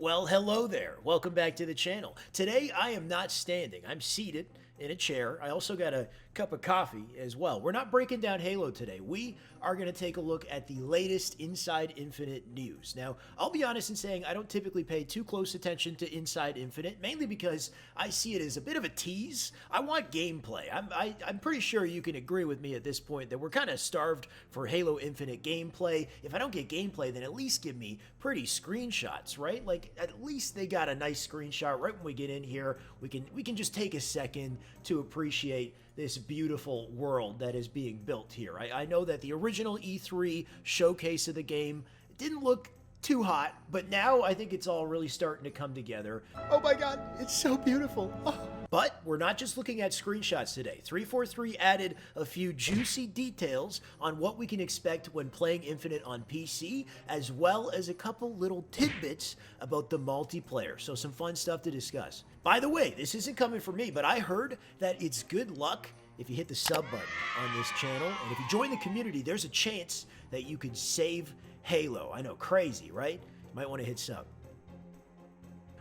Well, hello there. Welcome back to the channel. Today, I am not standing. I'm seated in a chair. I also got a cup of coffee as well. We're not breaking down Halo today. We are going to take a look at the latest Inside Infinite news. Now, I'll be honest in saying I don't typically pay too close attention to Inside Infinite, mainly because I see it as a bit of a tease. I want gameplay. I'm pretty sure you can agree with me at this point that we're kind of starved for Halo Infinite gameplay. If I don't get gameplay, then at least give me pretty screenshots, right? Like, at least they got a nice screenshot right when we get in here. We can just take a second to appreciate this beautiful world that is being built here. I know that the original E3 showcase of the game didn't look too hot, but now I think it's all really starting to come together. Oh my god, it's so beautiful. Oh. But we're not just looking at screenshots today. 343 added a few juicy details on what we can expect when playing Infinite on PC, as well as a couple little tidbits about the multiplayer. So some fun stuff to discuss. By the way, this isn't coming from me, but I heard that it's good luck if you hit the sub button on this channel. And if you join the community, there's a chance that you could save Halo. I know, crazy, right? You might want to hit sub.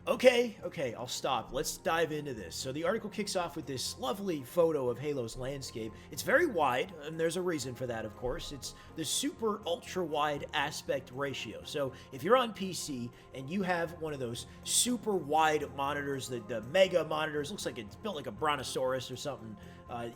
Okay, I'll stop. Let's dive into this. So the article kicks off with this lovely photo of Halo's landscape. It's very wide, and there's a reason for that, of course. It's the super ultra wide aspect ratio. So if you're on PC and you have one of those super wide monitors, the mega monitors, looks like it's built like a brontosaurus or something,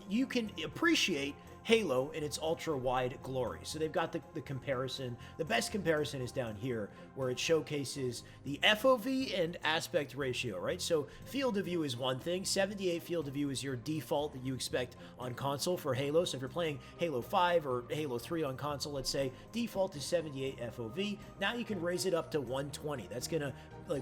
you can appreciate Halo in its ultra-wide glory. So they've got the comparison. The best comparison is down here, where it showcases the FOV and aspect ratio, right? So field of view is one thing. 78 field of view is your default that you expect on console for Halo. So if you're playing Halo 5 or Halo 3 on console, let's say, default is 78 FOV. Now you can raise it up to 120. That's gonna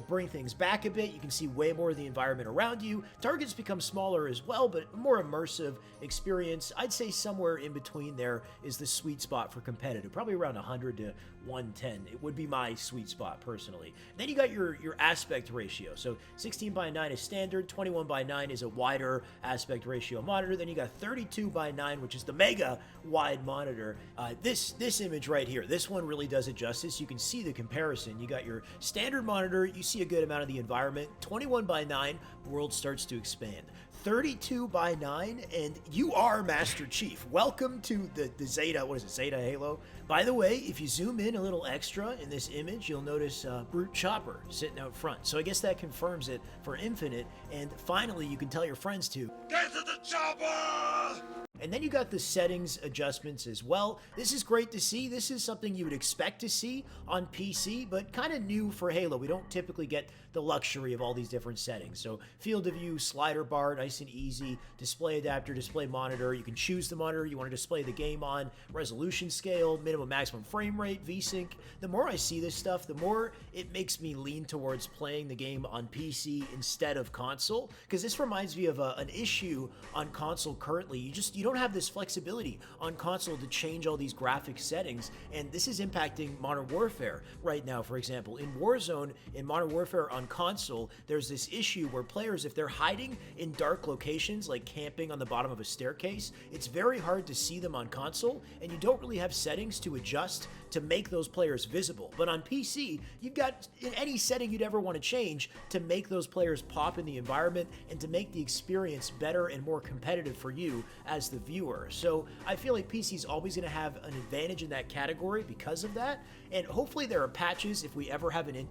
bring things back a bit. You can see way more of the environment around you. Targets become smaller as well, but a more immersive experience. I'd say somewhere in between there is the sweet spot for competitive, probably around 100 to 110. It would be my sweet spot personally. Then you got your aspect ratio. So 16:9 is standard, 21:9 is a wider aspect ratio monitor. Then you got 32:9, which is the mega wide monitor. This image right here, this one really does it justice. You can see the comparison. You got your standard monitor, you see a good amount of the environment. 21:9, world starts to expand. 32:9, and you are Master Chief. Welcome to the Zeta, what is it, Zeta Halo? By the way, if you zoom in a little extra in this image, you'll notice Brute Chopper sitting out front. So I guess that confirms it for Infinite, and finally you can tell your friends to get to the chopper! And then you got the settings adjustments as well. This is great to see. This is something you would expect to see on PC, but kind of new for Halo. We don't typically get the luxury of all these different settings. So field of view, slider bar, nice and easy. Display adapter, display monitor. You can choose the monitor you want to display the game on. Resolution scale, minimum maximum frame rate, VSync. The more I see this stuff, the more it makes me lean towards playing the game on PC instead of console, because this reminds me of an issue on console currently. You don't have this flexibility on console to change all these graphic settings, and this is impacting Modern Warfare right now. For example, in Warzone, in Modern Warfare on console, there's this issue where players, if they're hiding in dark locations, like camping on the bottom of a staircase, it's very hard to see them on console, and you don't really have settings to adjust to make those players visible. But on PC, you've got any setting you'd ever want to change to make those players pop in the environment and to make the experience better and more competitive for you as the viewer. So I feel like PC is always going to have an advantage in that category because of that, and hopefully there are patches if we ever have an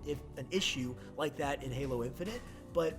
issue like that in Halo Infinite, but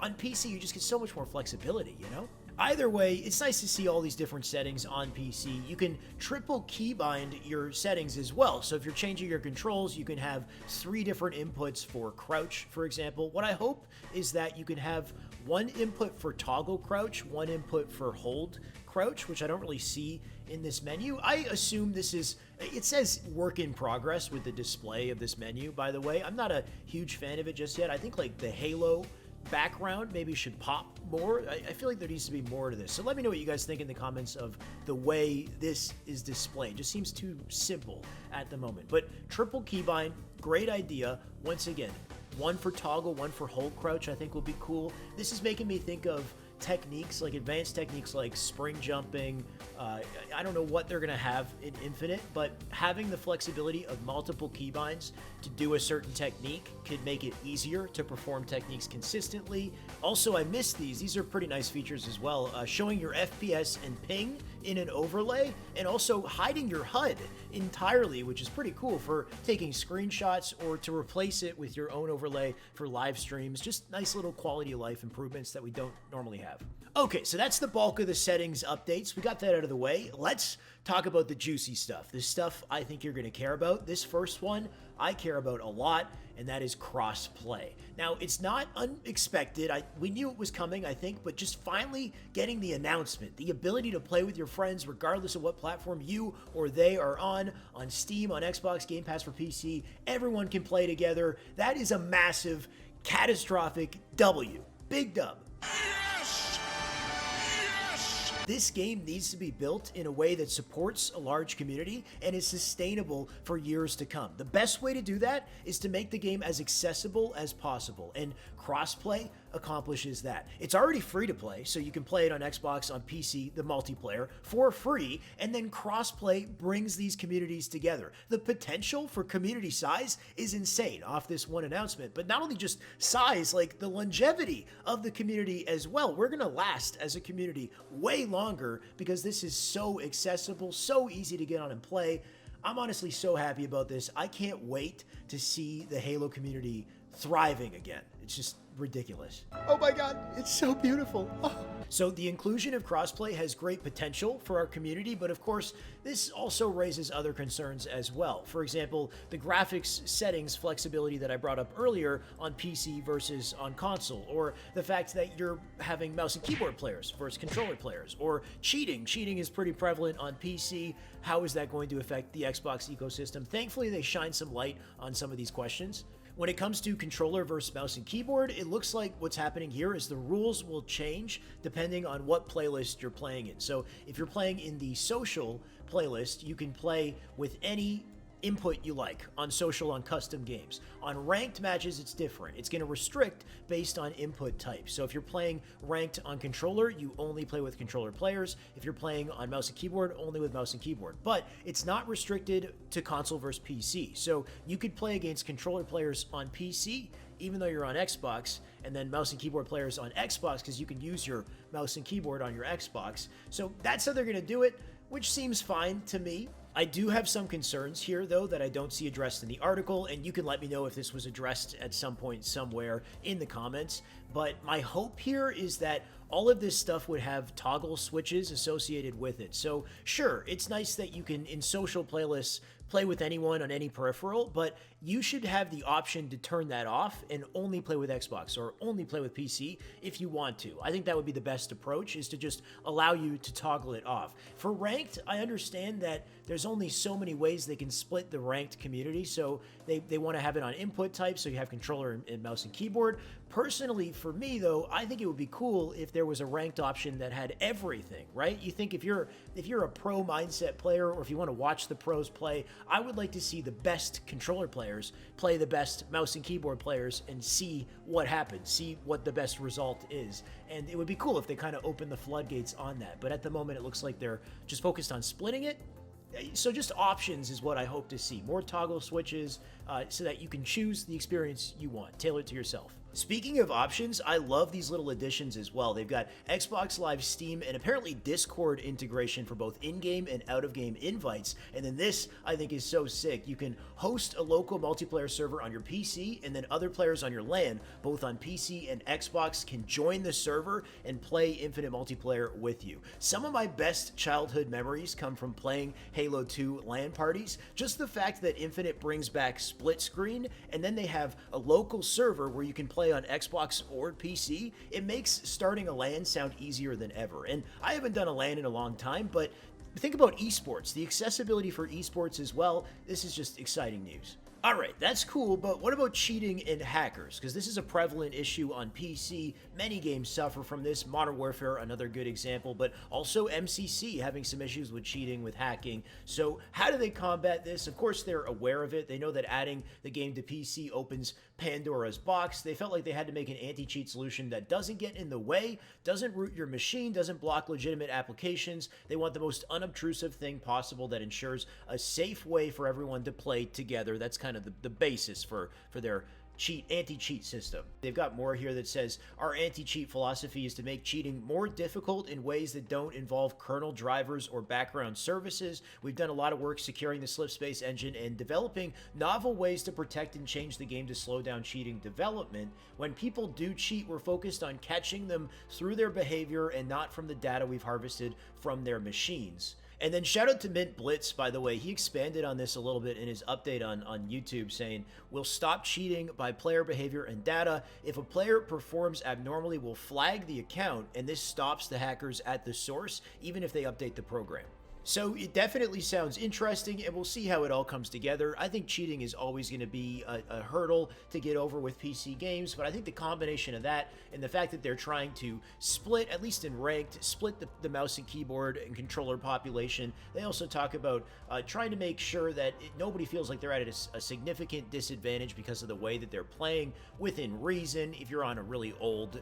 on PC you just get so much more flexibility, you know? Either way, it's nice to see all these different settings on PC. You can triple keybind your settings as well. So if you're changing your controls, you can have 3 different inputs for crouch, for example. What I hope is that you can have one input for toggle crouch, one input for hold crouch, which I don't really see in this menu. I assume this is, it says work in progress with the display of this menu, by the way. I'm not a huge fan of it just yet. I think like the Halo background maybe should pop more. I feel like there needs to be more to this. So let me know what you guys think in the comments of the way this is displayed. It just seems too simple at the moment. But triple keybind, great idea. Once again, one for toggle, one for hold crouch, I think will be cool. This is making me think of techniques, like advanced techniques like spring jumping. I don't know what they're going to have in Infinite, but having the flexibility of multiple keybinds to do a certain technique could make it easier to perform techniques consistently. Also, I missed these. These are pretty nice features as well. Showing your FPS and ping in an overlay, and also hiding your HUD entirely, which is pretty cool for taking screenshots or to replace it with your own overlay for live streams. Just nice little quality of life improvements that we don't normally have. Okay, so that's the bulk of the settings updates. We got that out of the way. Let's talk about the juicy stuff. The stuff I think you're going to care about. This first one I care about a lot, and that is crossplay. Now, it's not unexpected. We knew it was coming, I think, but just finally getting the announcement, the ability to play with your friends regardless of what platform you or they are on Steam, on Xbox, Game Pass for PC, everyone can play together. That is a massive, catastrophic W. Big dub. This game needs to be built in a way that supports a large community and is sustainable for years to come. The best way to do that is to make the game as accessible as possible, and crossplay accomplishes that. It's already free to play, so you can play it on Xbox, on PC, the multiplayer, for free, and then crossplay brings these communities together. The potential for community size is insane off this one announcement, but not only just size, like the longevity of the community as well. We're gonna last as a community way longer because this is so accessible, so easy to get on and play. I'm honestly so happy about this. I can't wait to see the Halo community thriving again. It's just ridiculous. Oh my god, it's so beautiful. Oh. So the inclusion of crossplay has great potential for our community, but of course, this also raises other concerns as well. For example, the graphics settings flexibility that I brought up earlier on PC versus on console, or the fact that you're having mouse and keyboard players versus controller players, or cheating. Cheating is pretty prevalent on PC. How is that going to affect the Xbox ecosystem? Thankfully, they shine some light on some of these questions. When it comes to controller versus mouse and keyboard, it looks like what's happening here is the rules will change depending on what playlist you're playing in. So if you're playing in the social playlist, you can play with any input you like on social, on custom games. On ranked matches, it's different. It's going to restrict based on input type. So if you're playing ranked on controller, you only play with controller players. If you're playing on mouse and keyboard, only with mouse and keyboard. But it's not restricted to console versus PC. So you could play against controller players on PC, even though you're on Xbox, and then mouse and keyboard players on Xbox, because you can use your mouse and keyboard on your Xbox. So that's how they're going to do it, which seems fine to me. I do have some concerns here, though, that I don't see addressed in the article, and you can let me know if this was addressed at some point somewhere in the comments. But my hope here is that all of this stuff would have toggle switches associated with it. So sure, it's nice that you can, in social playlists, play with anyone on any peripheral, but you should have the option to turn that off and only play with Xbox or only play with PC if you want to. I think that would be the best approach, is to just allow you to toggle it off. For ranked, I understand that there's only so many ways they can split the ranked community, so they want to have it on input type, so you have controller and mouse and keyboard. Personally, for me though, I think it would be cool if there was a ranked option that had everything, right? You think if you're a pro mindset player, or if you want to watch the pros play, I would like to see the best controller players play the best mouse and keyboard players and see what happens, see what the best result is. And it would be cool if they kind of open the floodgates on that. But at the moment, it looks like they're just focused on splitting it. So just options is what I hope to see. More toggle switches so that you can choose the experience you want, tailor it to yourself. Speaking of options, I love these little additions as well. They've got Xbox Live, Steam, and apparently Discord integration for both in-game and out-of-game invites. And then this, I think, is so sick. You can host a local multiplayer server on your PC, and then other players on your LAN, both on PC and Xbox, can join the server and play Infinite multiplayer with you. Some of my best childhood memories come from playing Halo 2 LAN parties. Just the fact that Infinite brings back split screen, and then they have a local server where you can play on Xbox or PC, it makes starting a LAN sound easier than ever. And I haven't done a LAN in a long time, but think about esports, the accessibility for esports as well. This is just exciting news. All right, that's cool, but what about cheating and hackers? Because this is a prevalent issue on PC. Many games suffer from this. Modern Warfare, another good example, but also MCC having some issues with cheating, with hacking. So, how do they combat this? Of course, they're aware of it. They know that adding the game to PC opens Pandora's box. They felt like they had to make an anti-cheat solution that doesn't get in the way, doesn't root your machine, doesn't block legitimate applications. They want the most unobtrusive thing possible that ensures a safe way for everyone to play together. That's kind of the basis for their anti-cheat system. They've got more here that says our anti-cheat philosophy is to make cheating more difficult in ways that don't involve kernel drivers or background services. We've done a lot of work securing the Slipspace engine and developing novel ways to protect and change the game to slow down cheating development. When people do cheat, we're focused on catching them through their behavior and not from the data we've harvested from their machines. And then shout out to Mint Blitz, by the way. He expanded on this a little bit in his update on YouTube, saying, we'll stop cheating by player behavior and data. If a player performs abnormally, we'll flag the account, and this stops the hackers at the source, even if they update the program. So it definitely sounds interesting, and we'll see how it all comes together. I think cheating is always going to be a hurdle to get over with PC games, but I think the combination of that and the fact that they're trying to split, at least in ranked, split the mouse and keyboard and controller population. They also talk about trying to make sure that nobody feels like they're at a significant disadvantage because of the way that they're playing within reason. If you're on a really old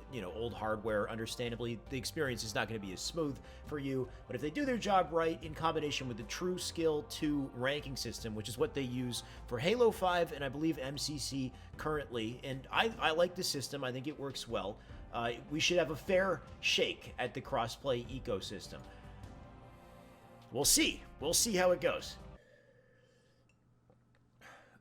hardware, understandably, the experience is not going to be as smooth for you. But if they do their job right, in combination with the True Skill 2 ranking system, which is what they use for Halo 5 and I believe MCC currently, and I like the system. I think it works well. We should have a fair shake at the crossplay ecosystem. We'll see. We'll see how it goes.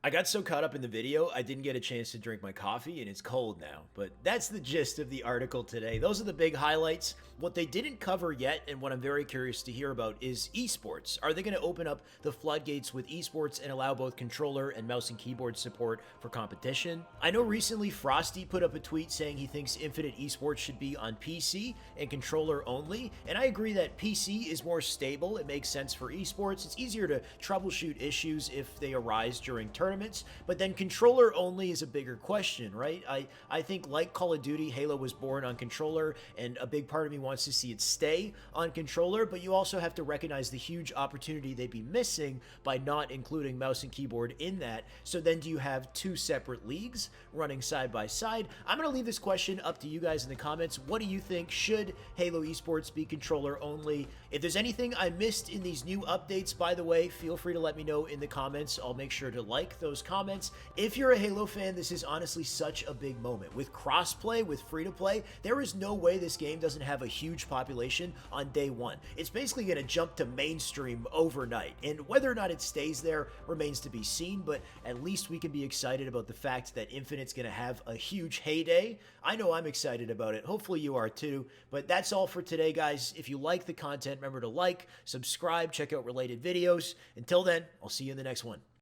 I got so caught up in the video, I didn't get a chance to drink my coffee, and it's cold now. But that's the gist of the article today. Those are the big highlights. What they didn't cover yet, and what I'm very curious to hear about, is esports. Are they going to open up the floodgates with esports and allow both controller and mouse and keyboard support for competition? I know recently Frosty put up a tweet saying he thinks Infinite Esports should be on PC and controller only, and I agree that PC is more stable. It makes sense for esports. It's easier to troubleshoot issues if they arise during tournaments. But then controller only is a bigger question, right? I think, like Call of Duty, Halo was born on controller, and a big part of me wants to see it stay on controller, but you also have to recognize the huge opportunity they'd be missing by not including mouse and keyboard in that. So then do you have two separate leagues running side by side? I'm going to leave this question up to you guys in the comments. What do you think? Should Halo Esports be controller only? If there's anything I missed in these new updates, by the way, feel free to let me know in the comments. I'll make sure to like those comments. If you're a Halo fan, this is honestly such a big moment. With crossplay, with free-to-play, there is no way this game doesn't have a huge population on day one. It's basically going to jump to mainstream overnight, and whether or not it stays there remains to be seen, but at least we can be excited about the fact that Infinite's going to have a huge heyday. I know I'm excited about it. Hopefully you are too, but that's all for today, guys. If you like the content, remember to like, subscribe, check out related videos. Until then, I'll see you in the next one.